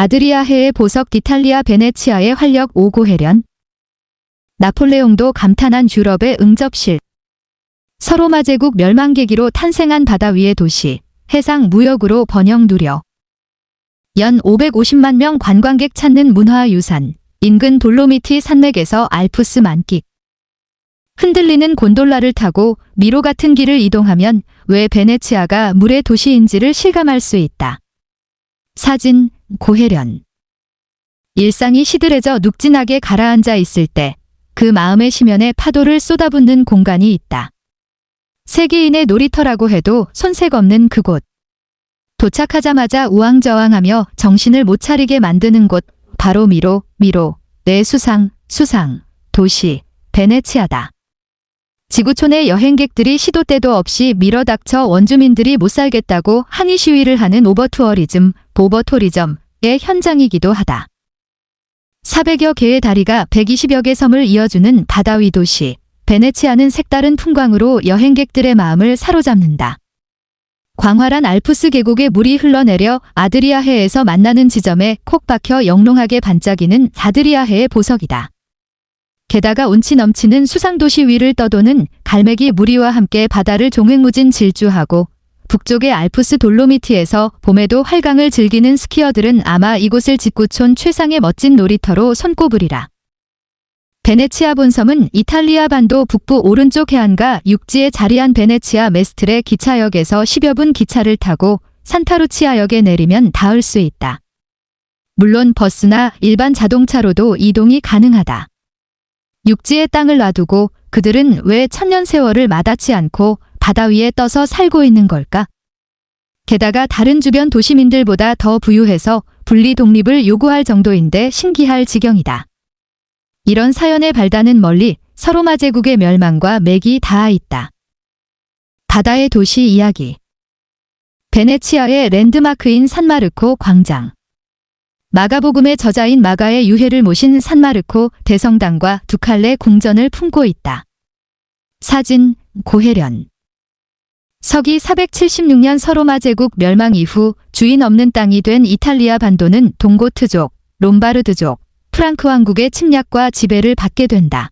아드리아해의 보석 이탈리아 베네치아의 활력 5고 해련. 나폴레옹도 감탄한 유럽의 응접실. 서로마 제국 멸망 계기로 탄생한 바다 위의 도시, 해상 무역으로 번영 누려. 연 550만 명 관광객 찾는 문화유산, 인근 돌로미티 산맥에서 알프스 만끽. 흔들리는 곤돌라를 타고 미로 같은 길을 이동하면 왜 베네치아가 물의 도시인지를 실감할 수 있다. 사진, 고혜련. 일상이 시들해져 눅진하게 가라앉아 있을 때 그 마음의 심연에 파도를 쏟아붓는 공간이 있다. 세계인의 놀이터라고 해도 손색 없는 그곳. 도착하자마자 우왕좌왕하며 정신을 못 차리게 만드는 곳, 바로 미로, 내 수상, 도시, 베네치아다. 지구촌의 여행객들이 시도 때도 없이 밀어닥쳐 원주민들이 못 살겠다고 항의 시위를 하는 오버투어리즘, 보버토리즘의 현장이기도 하다. 400여 개의 다리가 120여 개 섬을 이어주는 바다 위 도시, 베네치아는 색다른 풍광으로 여행객들의 마음을 사로잡는다. 광활한 알프스 계곡의 물이 흘러내려 아드리아해에서 만나는 지점에 콕 박혀 영롱하게 반짝이는 아드리아해의 보석이다. 게다가 운치 넘치는 수상도시 위를 떠도는 갈매기 무리와 함께 바다를 종횡무진 질주하고 북쪽의 알프스 돌로미티에서 봄에도 활강을 즐기는 스키어들은 아마 이곳을 직구촌 최상의 멋진 놀이터로 손꼽으리라. 베네치아 본섬은 이탈리아 반도 북부 오른쪽 해안가 육지에 자리한 베네치아 메스트레 기차역에서 10여 분 기차를 타고 산타루치아역에 내리면 닿을 수 있다. 물론 버스나 일반 자동차로도 이동이 가능하다. 육지에 땅을 놔두고 그들은 왜 천년 세월을 마다치 않고 바다 위에 떠서 살고 있는 걸까? 게다가 다른 주변 도시민들보다 더 부유해서 분리 독립을 요구할 정도인데 신기할 지경이다. 이런 사연의 발단은 멀리 서로마 제국의 멸망과 맥이 닿아 있다. 바다의 도시 이야기. 베네치아의 랜드마크인 산마르코 광장. 마가복음의 저자인 마가의 유해를 모신 산마르코 대성당과 두 칼레 궁전을 품고 있다. 사진, 고혜련. 서기 476년 서로마 제국 멸망 이후 주인 없는 땅이 된 이탈리아 반도는 동고트족, 롬바르드족, 프랑크 왕국의 침략과 지배를 받게 된다.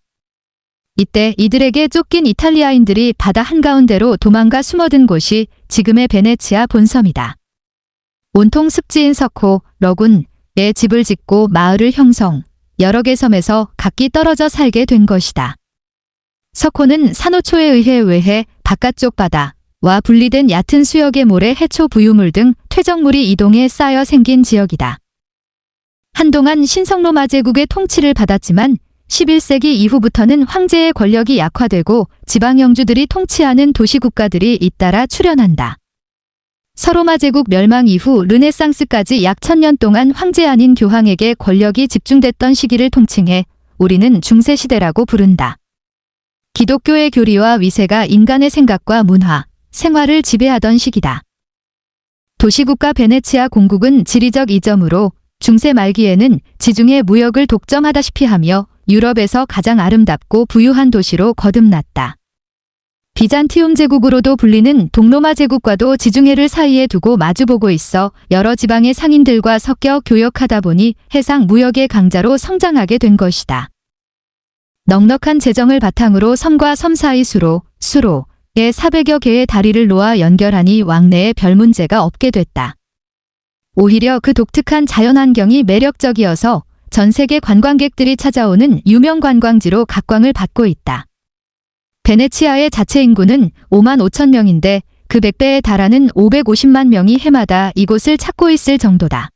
이때 이들에게 쫓긴 이탈리아인들이 바다 한가운데로 도망가 숨어든 곳이 지금의 베네치아 본섬이다. 온통 습지인 석호, 러군에 집을 짓고 마을을 형성, 여러 개 섬에서 각기 떨어져 살게 된 것이다. 석호는 산호초에 의해 외해 바깥쪽 바다와 분리된 얕은 수역의 모래, 해초, 부유물 등 퇴적물이 이동해 쌓여 생긴 지역이다. 한동안 신성로마 제국의 통치를 받았지만 11세기 이후부터는 황제의 권력이 약화되고 지방 영주들이 통치하는 도시국가들이 잇따라 출현한다. 서로마 제국 멸망 이후 르네상스까지 약 1000년 동안 황제 아닌 교황에게 권력이 집중됐던 시기를 통칭해 우리는 중세시대라고 부른다. 기독교의 교리와 위세가 인간의 생각과 문화, 생활을 지배하던 시기다. 도시국가 베네치아 공국은 지리적 이점으로 중세 말기에는 지중해 무역을 독점하다시피 하며 유럽에서 가장 아름답고 부유한 도시로 거듭났다. 비잔티움 제국으로도 불리는 동로마 제국과도 지중해를 사이에 두고 마주보고 있어 여러 지방의 상인들과 섞여 교역하다 보니 해상 무역의 강자로 성장하게 된 것이다. 넉넉한 재정을 바탕으로 섬과 섬 사이 수로에 400여 개의 다리를 놓아 연결하니 왕래에 별 문제가 없게 됐다. 오히려 그 독특한 자연환경이 매력적이어서 전 세계 관광객들이 찾아오는 유명 관광지로 각광을 받고 있다. 베네치아의 자체 인구는 5만 5천 명인데 그 100배에 달하는 550만 명이 해마다 이곳을 찾고 있을 정도다.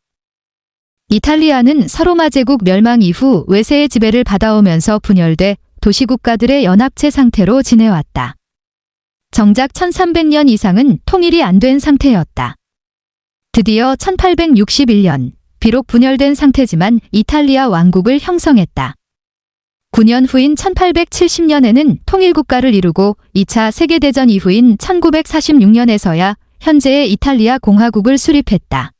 이탈리아는 서로마 제국 멸망 이후 외세의 지배를 받아오면서 분열돼 도시국가들의 연합체 상태로 지내왔다. 정작 1300년 이상은 통일이 안 된 상태였다. 드디어 1861년, 비록 분열된 상태지만 이탈리아 왕국을 형성했다. 9년 후인 1870년에는 통일국가를 이루고 2차 세계대전 이후인 1946년에서야 현재의 이탈리아 공화국을 수립했다.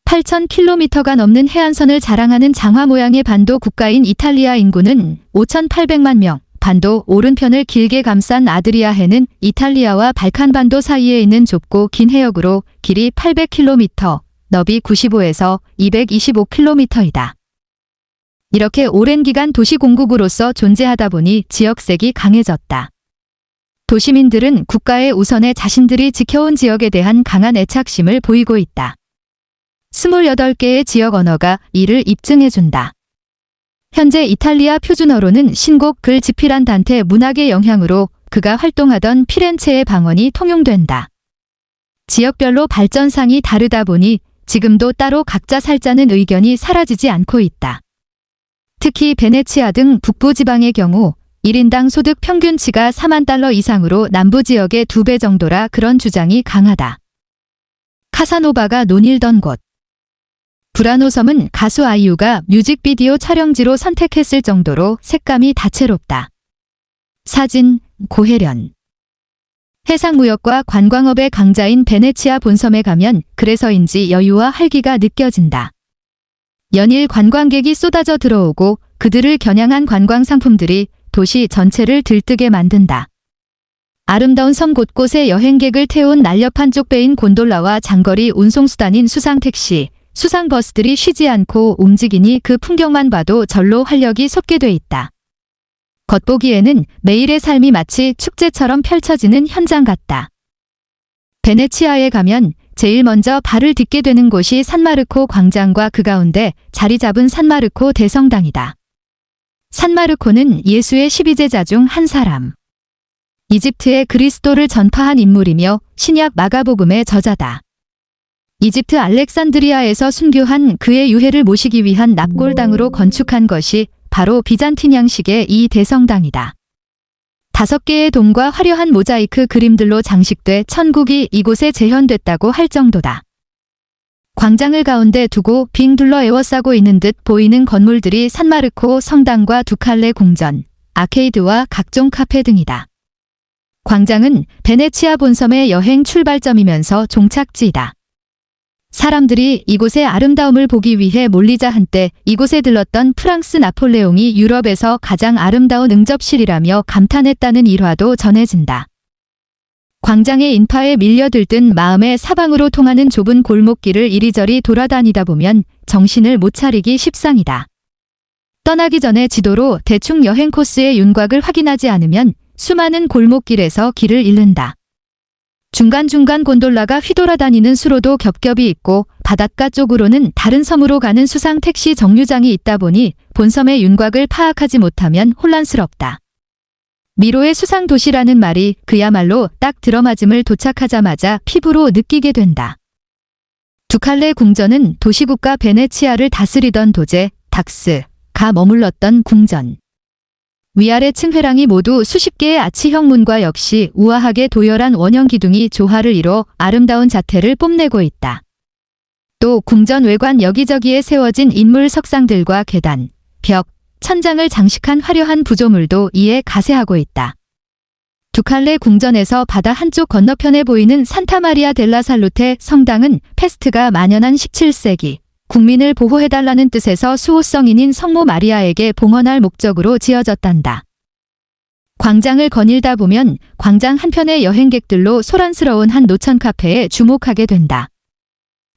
8,000km가 넘는 해안선을 자랑하는 장화 모양의 반도 국가인 이탈리아 인구는 5,800만 명, 반도 오른편을 길게 감싼 아드리아해는 이탈리아와 발칸반도 사이에 있는 좁고 긴 해역으로 길이 800km, 너비 95에서 225km이다. 이렇게 오랜 기간 도시공국으로서 존재하다 보니 지역색이 강해졌다. 도시민들은 국가의 우선에 자신들이 지켜온 지역에 대한 강한 애착심을 보이고 있다. 28개의 지역 언어가 이를 입증해준다. 현재 이탈리아 표준어로는 신곡 글 지피란 단테 문학의 영향으로 그가 활동하던 피렌체의 방언이 통용된다. 지역별로 발전상이 다르다 보니 지금도 따로 각자 살자는 의견이 사라지지 않고 있다. 특히 베네치아 등 북부 지방의 경우 1인당 소득 평균치가 4만 달러 이상으로 남부 지역의 2배 정도라 그런 주장이 강하다. 카사노바가 논일던 곳. 브라노 섬은 가수 아이유가 뮤직비디오 촬영지로 선택했을 정도로 색감이 다채롭다. 사진, 고혜련. 해상무역과 관광업의 강자인 베네치아 본섬에 가면 그래서인지 여유와 활기가 느껴진다. 연일 관광객이 쏟아져 들어오고 그들을 겨냥한 관광 상품들이 도시 전체를 들뜨게 만든다. 아름다운 섬 곳곳에 여행객을 태운 날렵한 쪽배인 곤돌라와 장거리 운송수단인 수상택시, 수상버스들이 쉬지 않고 움직이니 그 풍경만 봐도 절로 활력이 솟게 돼 있다. 겉보기에는 매일의 삶이 마치 축제처럼 펼쳐지는 현장 같다. 베네치아에 가면 제일 먼저 발을 딛게 되는 곳이 산마르코 광장과 그 가운데 자리 잡은 산마르코 대성당이다. 산마르코는 예수의 12제자 중 한 사람. 이집트의 그리스도를 전파한 인물이며 신약 마가복음의 저자다. 이집트 알렉산드리아에서 순교한 그의 유해를 모시기 위한 납골당으로 건축한 것이 바로 비잔틴 양식의 이 대성당이다. 5개의 돔과 화려한 모자이크 그림들로 장식돼 천국이 이곳에 재현됐다고 할 정도다. 광장을 가운데 두고 빙 둘러 에워싸고 있는 듯 보이는 건물들이 산마르코 성당과 두칼레 궁전, 아케이드와 각종 카페 등이다. 광장은 베네치아 본섬의 여행 출발점이면서 종착지이다. 사람들이 이곳의 아름다움을 보기 위해 몰리자 한때 이곳에 들렀던 프랑스 나폴레옹이 유럽에서 가장 아름다운 응접실이라며 감탄했다는 일화도 전해진다. 광장의 인파에 밀려들든 마음의 사방으로 통하는 좁은 골목길을 이리저리 돌아다니다 보면 정신을 못 차리기 십상이다. 떠나기 전에 지도로 대충 여행 코스의 윤곽을 확인하지 않으면 수많은 골목길에서 길을 잃는다. 중간중간 곤돌라가 휘돌아다니는 수로도 겹겹이 있고 바닷가 쪽으로는 다른 섬으로 가는 수상 택시 정류장이 있다 보니 본섬의 윤곽을 파악하지 못하면 혼란스럽다. 미로의 수상 도시라는 말이 그야말로 딱 들어맞음을 도착하자마자 피부로 느끼게 된다. 두칼레 궁전은 도시국가 베네치아를 다스리던 도제, 닥스가 머물렀던 궁전. 위아래 층회랑이 모두 수십 개의 아치형 문과 역시 우아하게 도열한 원형 기둥이 조화를 이뤄 아름다운 자태를 뽐내고 있다. 또 궁전 외관 여기저기에 세워진 인물 석상들과 계단, 벽, 천장을 장식한 화려한 부조물도 이에 가세하고 있다. 두칼레 궁전에서 바다 한쪽 건너편에 보이는 산타마리아 델라 살루테 성당은 페스트가 만연한 17세기 국민을 보호해달라는 뜻에서 수호성인인 성모 마리아에게 봉헌할 목적으로 지어졌단다. 광장을 거닐다 보면 광장 한편의 여행객들로 소란스러운 한 노천 카페에 주목하게 된다.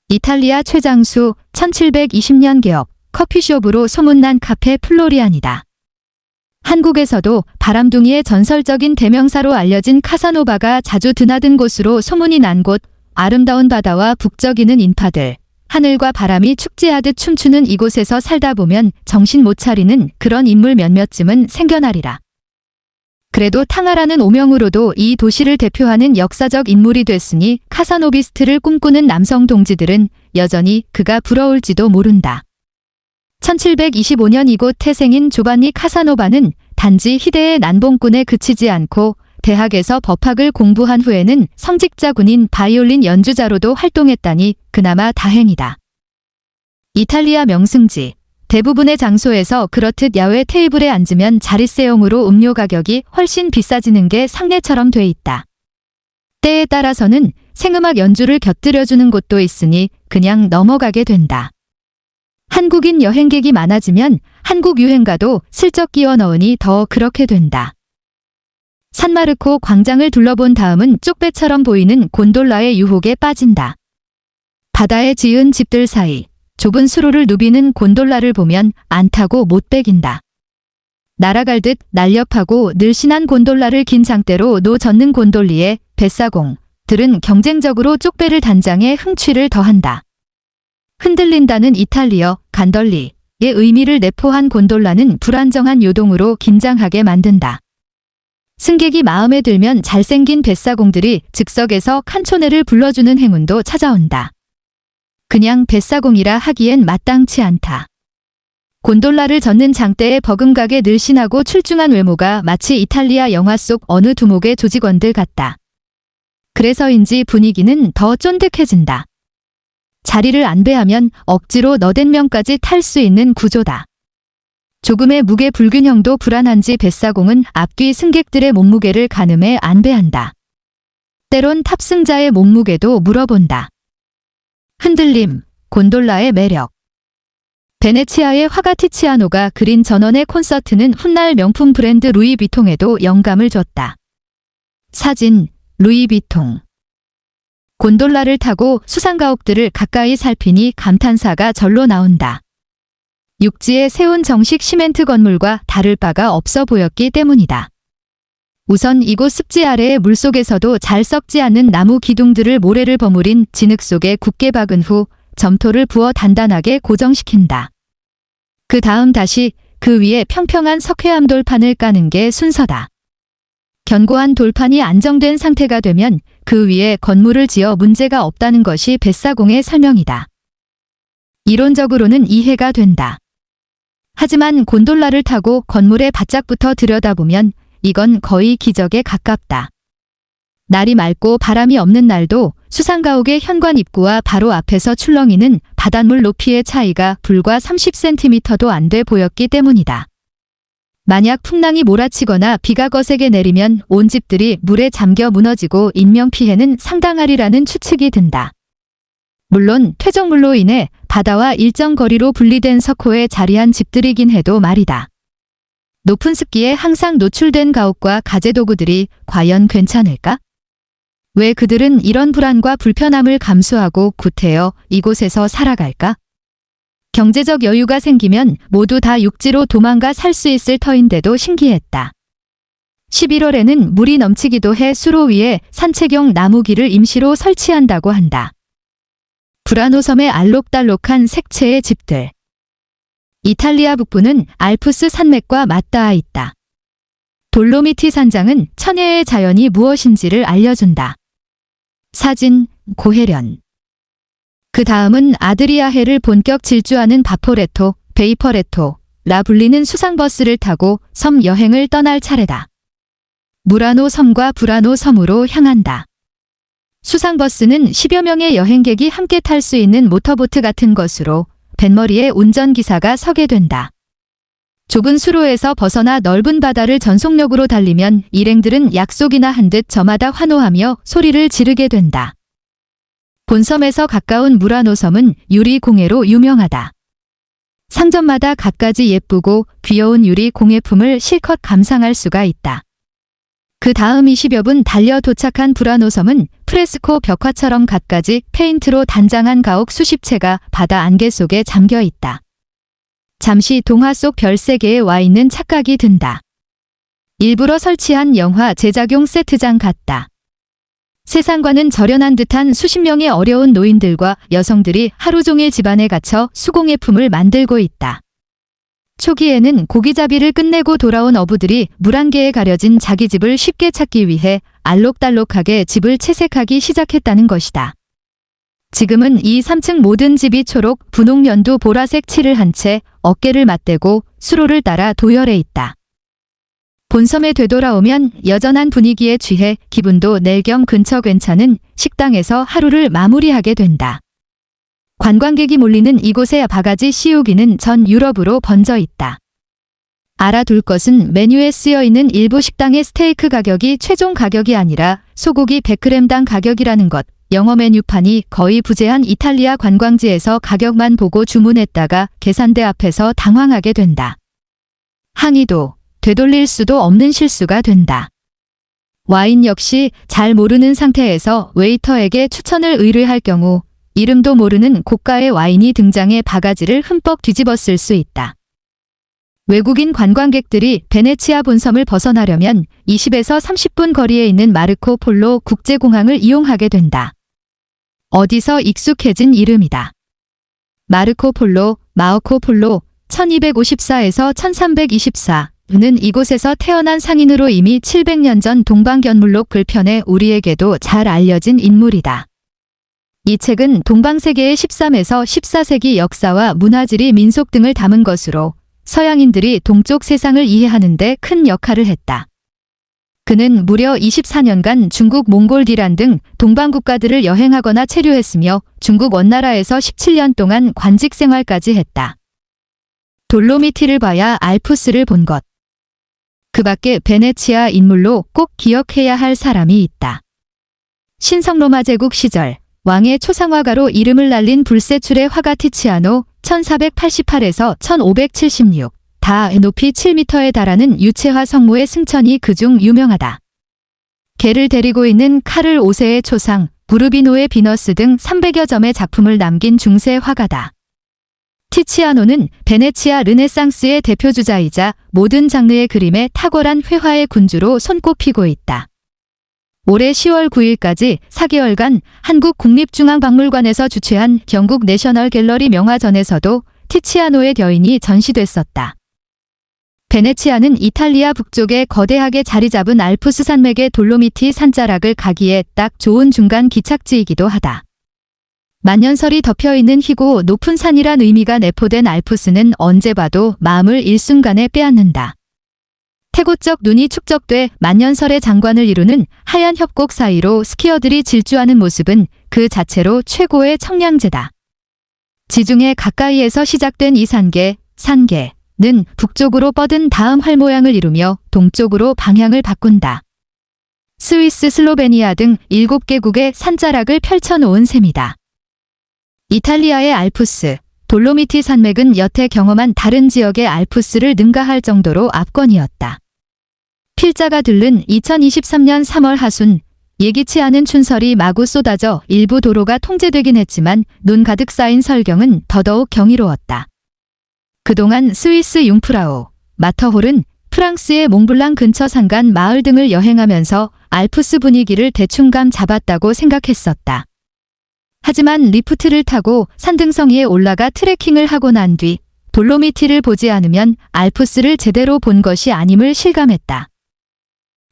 이탈리아 최장수 1720년 개업 커피숍으로 소문난 카페 플로리안이다. 한국에서도 바람둥이의 전설적인 대명사로 알려진 카사노바가 자주 드나든 곳으로 소문이 난 곳, 아름다운 바다와 북적이는 인파들, 하늘과 바람이 축제하듯 춤추는 이곳에서 살다 보면 정신 못 차리는 그런 인물 몇몇쯤은 생겨나리라. 그래도 탕아라는 오명으로도 이 도시를 대표하는 역사적 인물이 됐으니 카사노비스트를 꿈꾸는 남성 동지들은 여전히 그가 부러울지도 모른다. 1725년 이곳 태생인 조반니 카사노바는 단지 희대의 난봉꾼에 그치지 않고 대학에서 법학을 공부한 후에는 성직자 군인 바이올린 연주자로도 활동했다니 그나마 다행이다. 이탈리아 명승지. 대부분의 장소에서 그렇듯 야외 테이블에 앉으면 자릿세용으로 음료 가격이 훨씬 비싸지는 게 상례처럼 돼 있다. 때에 따라서는 생음악 연주를 곁들여주는 곳도 있으니 그냥 넘어가게 된다. 한국인 여행객이 많아지면 한국 유행가도 슬쩍 끼워 넣으니 더 그렇게 된다. 산마르코 광장을 둘러본 다음은 쪽배처럼 보이는 곤돌라의 유혹에 빠진다. 바다에 지은 집들 사이 좁은 수로를 누비는 곤돌라를 보면 안 타고 못 배긴다. 날아갈 듯 날렵하고 늘씬한 곤돌라를 긴 장대로 노젓는 곤돌리에 뱃사공들은 경쟁적으로 쪽배를 단장해 흥취를 더한다. 흔들린다는 이탈리어 간덜리의 의미를 내포한 곤돌라는 불안정한 요동으로 긴장하게 만든다. 승객이 마음에 들면 잘생긴 뱃사공들이 즉석에서 칸초네를 불러주는 행운도 찾아온다. 그냥 뱃사공이라 하기엔 마땅치 않다. 곤돌라를 젓는 장대의 버금가게 늘씬하고 출중한 외모가 마치 이탈리아 영화 속 어느 두목의 조직원들 같다. 그래서인지 분위기는 더 쫀득해진다. 자리를 안배하면 억지로 너댓 명까지 탈 수 있는 구조다. 조금의 무게 불균형도 불안한지 뱃사공은 앞뒤 승객들의 몸무게를 가늠해 안배한다. 때론 탑승자의 몸무게도 물어본다. 흔들림, 곤돌라의 매력. 베네치아의 화가티치아노가 그린 전원의 콘서트는 훗날 명품 브랜드 루이비통에도 영감을 줬다. 사진, 루이비통. 곤돌라를 타고 수상가옥들을 가까이 살피니 감탄사가 절로 나온다. 육지에 세운 정식 시멘트 건물과 다를 바가 없어 보였기 때문이다. 우선 이곳 습지 아래의 물속에서도 잘 썩지 않는 나무 기둥들을 모래를 버무린 진흙 속에 굳게 박은 후 점토를 부어 단단하게 고정시킨다. 그 다음 다시 그 위에 평평한 석회암 돌판을 까는 게 순서다. 견고한 돌판이 안정된 상태가 되면 그 위에 건물을 지어 문제가 없다는 것이 뱃사공의 설명이다. 이론적으로는 이해가 된다. 하지만 곤돌라를 타고 건물의 바짝부터 들여다보면 이건 거의 기적에 가깝다. 날이 맑고 바람이 없는 날도 수상가옥의 현관 입구와 바로 앞에서 출렁이는 바닷물 높이의 차이가 불과 30cm도 안 돼 보였기 때문이다. 만약 풍랑이 몰아치거나 비가 거세게 내리면 온 집들이 물에 잠겨 무너지고 인명피해는 상당하리라는 추측이 든다. 물론 퇴적물로 인해 바다와 일정 거리로 분리된 석호에 자리한 집들이긴 해도 말이다. 높은 습기에 항상 노출된 가옥과 가재도구들이 과연 괜찮을까? 왜 그들은 이런 불안과 불편함을 감수하고 구태여 이곳에서 살아갈까? 경제적 여유가 생기면 모두 다 육지로 도망가 살 수 있을 터인데도 신기했다. 11월에는 물이 넘치기도 해 수로 위에 산책용 나무길을 임시로 설치한다고 한다. 브라노 섬의 알록달록한 색채의 집들. 이탈리아 북부는 알프스 산맥과 맞닿아 있다. 돌로미티 산장은 천혜의 자연이 무엇인지를 알려준다. 사진, 고혜련. 그 다음은 아드리아해를 본격 질주하는 바포레토, 베이퍼레토라 불리는 수상버스를 타고 섬 여행을 떠날 차례다. 무라노 섬과 브라노 섬으로 향한다. 수상버스는 10여 명의 여행객이 함께 탈 수 있는 모터보트 같은 것으로 뱃머리에 운전기사가 서게 된다. 좁은 수로에서 벗어나 넓은 바다를 전속력으로 달리면 일행들은 약속이나 한 듯 저마다 환호하며 소리를 지르게 된다. 본섬에서 가까운 무라노 섬은 유리 공예로 유명하다. 상점마다 갖가지 예쁘고 귀여운 유리 공예품을 실컷 감상할 수가 있다. 그 다음 20여 분 달려 도착한 브라노 섬은 프레스코 벽화처럼 갖가지 페인트로 단장한 가옥 수십 채가 바다 안개 속에 잠겨 있다. 잠시 동화 속 별세계에 와 있는 착각이 든다. 일부러 설치한 영화 제작용 세트장 같다. 세상과는 절연한 듯한 수십 명의 어려운 노인들과 여성들이 하루 종일 집안에 갇혀 수공예품을 만들고 있다. 초기에는 고기잡이를 끝내고 돌아온 어부들이 물안개에 가려진 자기 집을 쉽게 찾기 위해 알록달록하게 집을 채색하기 시작했다는 것이다. 지금은 이 3층 모든 집이 초록, 분홍 연두 보라색 칠을 한 채 어깨를 맞대고 수로를 따라 도열해 있다. 본섬에 되돌아오면 여전한 분위기에 취해 기분도 낼 겸 근처 괜찮은 식당에서 하루를 마무리하게 된다. 관광객이 몰리는 이곳의 바가지 씌우기는 전 유럽으로 번져 있다. 알아둘 것은 메뉴에 쓰여 있는 일부 식당의 스테이크 가격이 최종 가격이 아니라 소고기 100g당 가격이라는 것. 영어 메뉴판이 거의 부재한 이탈리아 관광지에서 가격만 보고 주문했다가 계산대 앞에서 당황하게 된다. 항의도 되돌릴 수도 없는 실수가 된다. 와인 역시 잘 모르는 상태에서 웨이터에게 추천을 의뢰할 경우 이름도 모르는 고가의 와인이 등장해 바가지를 흠뻑 뒤집었을 수 있다. 외국인 관광객들이 베네치아 본섬을 벗어나려면 20에서 30분 거리에 있는 마르코 폴로 국제공항을 이용하게 된다. 어디서 익숙해진 이름이다. 마르코 폴로, 마르코 폴로, 1254에서 1324는 이곳에서 태어난 상인으로 이미 700년 전 동방견물록 글편에 우리에게도 잘 알려진 인물이다. 이 책은 동방세계의 13에서 14세기 역사와 문화지리 민속 등을 담은 것으로 서양인들이 동쪽 세상을 이해하는 데 큰 역할을 했다. 그는 무려 24년간 중국 몽골디란 등 동방 국가들을 여행하거나 체류했으며 중국 원나라에서 17년 동안 관직 생활까지 했다. 돌로미티를 봐야 알프스를 본 것. 그 밖에 베네치아 인물로 꼭 기억해야 할 사람이 있다. 신성로마 제국 시절 왕의 초상화가로 이름을 날린 불세출의 화가 티치아노 1488에서 1576, 다 높이 7m에 달하는 유채화 성모의 승천이 그중 유명하다. 개를 데리고 있는 카를 5세의 초상, 부르비노의 비너스 등 300여 점의 작품을 남긴 중세 화가다. 티치아노는 베네치아 르네상스의 대표주자이자 모든 장르의 그림에 탁월한 회화의 군주로 손꼽히고 있다. 올해 10월 9일까지 4개월간 한국국립중앙박물관에서 주최한 영국 내셔널 갤러리 명화전에서도 티치아노의 겨인이 전시됐었다. 베네치아는 이탈리아 북쪽에 거대하게 자리 잡은 알프스 산맥의 돌로미티 산자락을 가기에 딱 좋은 중간 기착지이기도 하다. 만년설이 덮여있는 희고 높은 산이란 의미가 내포된 알프스는 언제 봐도 마음을 일순간에 빼앗는다. 태고적 눈이 축적돼 만년설의 장관을 이루는 하얀 협곡 사이로 스키어들이 질주하는 모습은 그 자체로 최고의 청량제다. 지중해 가까이에서 시작된 이 산계는 북쪽으로 뻗은 다음 활 모양을 이루며 동쪽으로 방향을 바꾼다. 스위스, 슬로베니아 등 7개국의 산자락을 펼쳐놓은 셈이다. 이탈리아의 알프스, 돌로미티 산맥은 여태 경험한 다른 지역의 알프스를 능가할 정도로 압권이었다. 필자가 들른 2023년 3월 하순, 예기치 않은 춘설이 마구 쏟아져 일부 도로가 통제되긴 했지만 눈 가득 쌓인 설경은 더더욱 경이로웠다. 그동안 스위스 융프라우, 마터홀은 프랑스의 몽블랑 근처 산간 마을 등을 여행하면서 알프스 분위기를 대충감 잡았다고 생각했었다. 하지만 리프트를 타고 산등성 위에 올라가 트레킹을 하고 난 뒤 돌로미티를 보지 않으면 알프스를 제대로 본 것이 아님을 실감했다.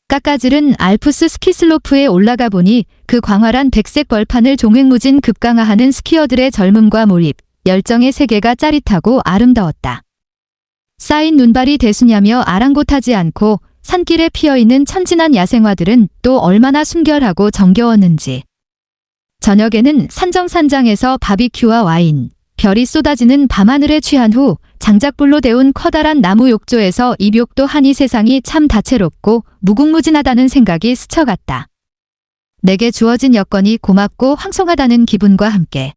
깎아지른 알프스 스키슬로프에 올라가 보니 그 광활한 백색 벌판을 종횡무진 급강하하는 스키어들의 젊음과 몰입, 열정의 세계가 짜릿하고 아름다웠다. 쌓인 눈발이 대수냐며 아랑곳하지 않고 산길에 피어있는 천진한 야생화들은 또 얼마나 순결하고 정겨웠는지. 저녁에는 산정산장에서 바비큐와 와인, 별이 쏟아지는 밤하늘에 취한 후 장작불로 데운 커다란 나무 욕조에서 입욕도 하니 세상이 참 다채롭고 무궁무진하다는 생각이 스쳐갔다. 내게 주어진 여건이 고맙고 황송하다는 기분과 함께